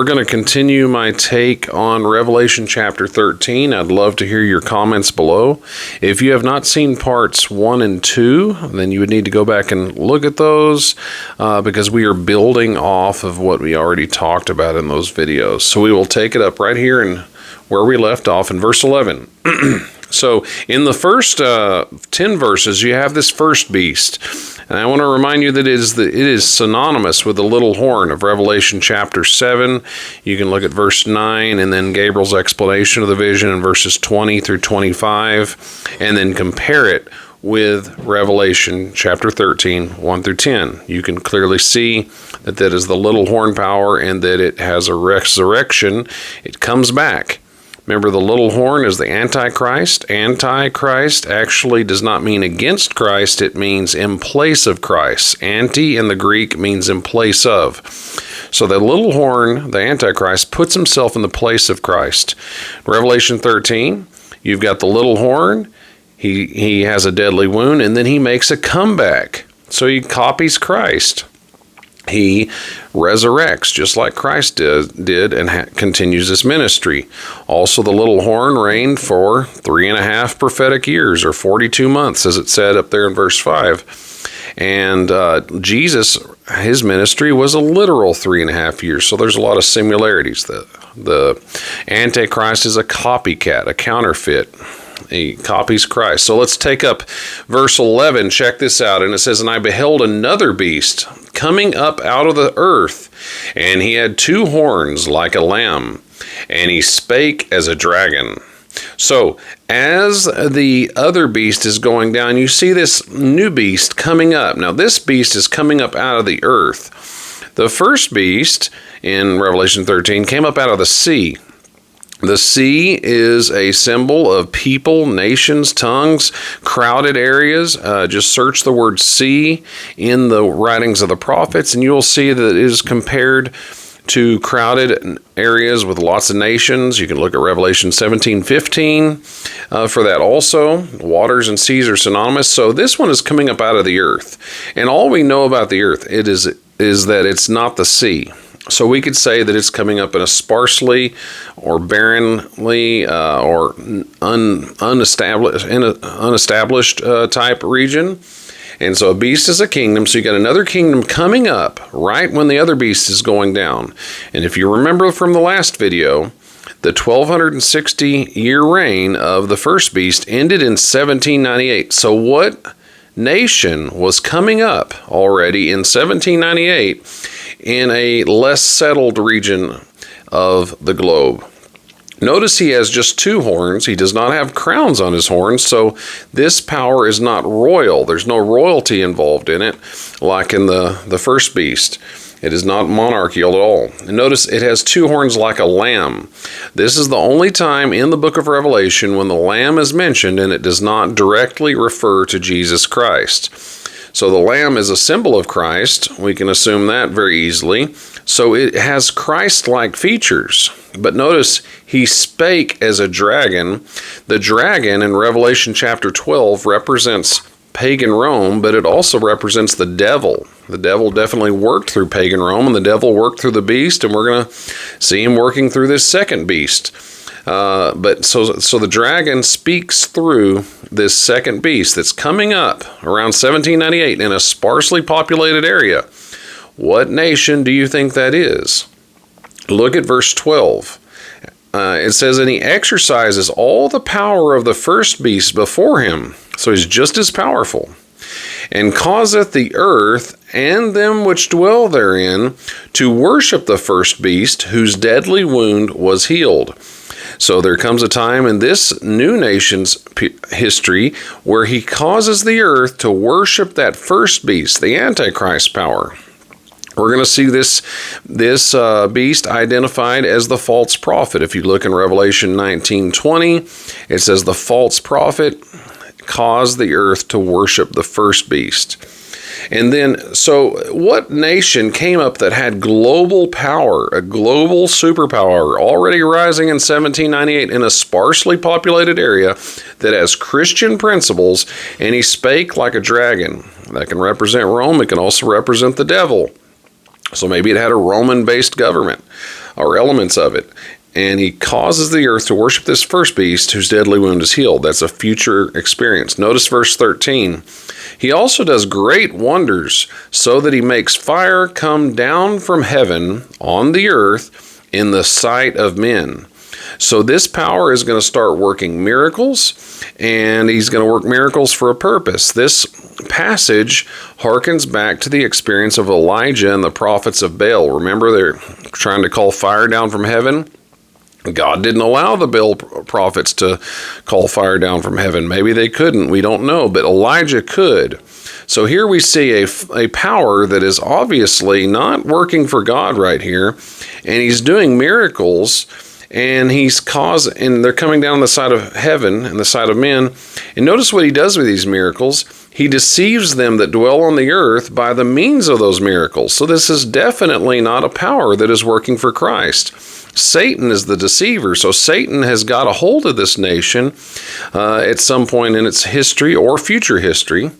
We're going to continue my take on Revelation chapter 13. I'd love to hear your comments below. If you have not seen parts 1 and 2, then you would need to go back and look at those because we are building off of what we already talked about in those videos. So we will take it up right here and where we left off in verse 11. So in the first 10 verses, you have this first beast. And I want to remind you that it is synonymous with the little horn of Revelation chapter 7. You can look at verse 9 and then Gabriel's explanation of the vision in verses 20 through 25, and then compare it with Revelation chapter 13, 1 through 10. You can clearly see that that is the little horn power and that it has a resurrection. It comes back. Remember, the little horn is the Antichrist. Antichrist actually does not mean against Christ. It means in place of Christ. Anti in the Greek means in place of. So the little horn, the Antichrist, puts himself in the place of Christ. Revelation 13, you've got the little horn. He has a deadly wound, and then he makes a comeback. So he copies Christ. He resurrects just like Christ did and continues his ministry. Also, the little horn reigned for 3.5 prophetic years, or 42 months, as it said up there in verse 5. And Jesus, his ministry was a literal 3.5 years. So there's a lot of similarities. The Antichrist is a copycat, a counterfeit. He copies Christ. So let's take up verse 11. Check this out. And it says, "And I beheld another beast coming up out of the earth, and he had 2 horns like a lamb, and he spake as a dragon." So as the other beast is going down, you see this new beast coming up. Now this beast is coming up out of the earth. The first beast in Revelation 13 came up out of the sea. The sea is a symbol of people, nations, tongues, crowded areas. Just search the word sea in the writings of the prophets, and you'll see that it is compared to crowded areas with lots of nations. You can look at Revelation 17:15 for that also. Waters and seas are synonymous. So this one is coming up out of the earth. And all we know about the earth is that it's not the sea. So we could say that it's coming up in a sparsely or barrenly or unestablished type region. And so a beast is a kingdom. So you got another kingdom coming up right when the other beast is going down. And if you remember from the last video, the 1260-year reign of the first beast ended in 1798. So what nation was coming up already in 1798 in a less settled region of the globe? Notice he has just 2 horns. He does not have crowns on his horns, so this power is not royal. There's no royalty involved in it, like in the first beast. It is not monarchical at all. And notice it has 2 horns like a lamb. This is the only time in the book of Revelation when the lamb is mentioned, and it does not directly refer to Jesus Christ. So the lamb is a symbol of Christ. We can assume that very easily. So it has Christ-like features. But notice he spake as a dragon. The dragon in Revelation chapter 12 represents pagan Rome, but it also represents the devil. The devil definitely worked through pagan Rome, and the devil worked through the beast, and we're going to see him working through this second beast. But so the dragon speaks through this second beast that's coming up around 1798 in a sparsely populated area. What nation do you think that is? Look at verse 12. It says, "And he exercises all the power of the first beast before him." So he's just as powerful. "And causeth the earth and them which dwell therein to worship the first beast, whose deadly wound was healed." So there comes a time in this new nation's history where he causes the earth to worship that first beast, the Antichrist power. We're going to see this beast identified as the false prophet. If you look in Revelation 19:20, it says the false prophet caused the earth to worship the first beast. And then, so what nation came up that had global power, a global superpower, already rising in 1798 in a sparsely populated area that has Christian principles, and he spake like a dragon? That can represent Rome. It can also represent the devil. So maybe it had a Roman-based government. or elements of it. And he causes the earth to worship this first beast whose deadly wound is healed. That's a future experience. Notice verse 13. He also does great wonders, so that he makes fire come down from heaven on the earth in the sight of men. So this power is going to start working miracles, and he's going to work miracles for a purpose. This passage harkens back to the experience of Elijah and the prophets of Baal. Remember, they're trying to call fire down from heaven. God didn't allow the Baal prophets to call fire down from heaven. Maybe they couldn't. We don't know. But Elijah could. So here we see a power that is obviously not working for God right here. And he's doing miracles. And and they're coming down the side of heaven and the side of men. And notice what he does with these miracles. He deceives them that dwell on the earth by the means of those miracles. So this is definitely not a power that is working for Christ. Satan is the deceiver. So Satan has got a hold of this nation at some point in its history or future history.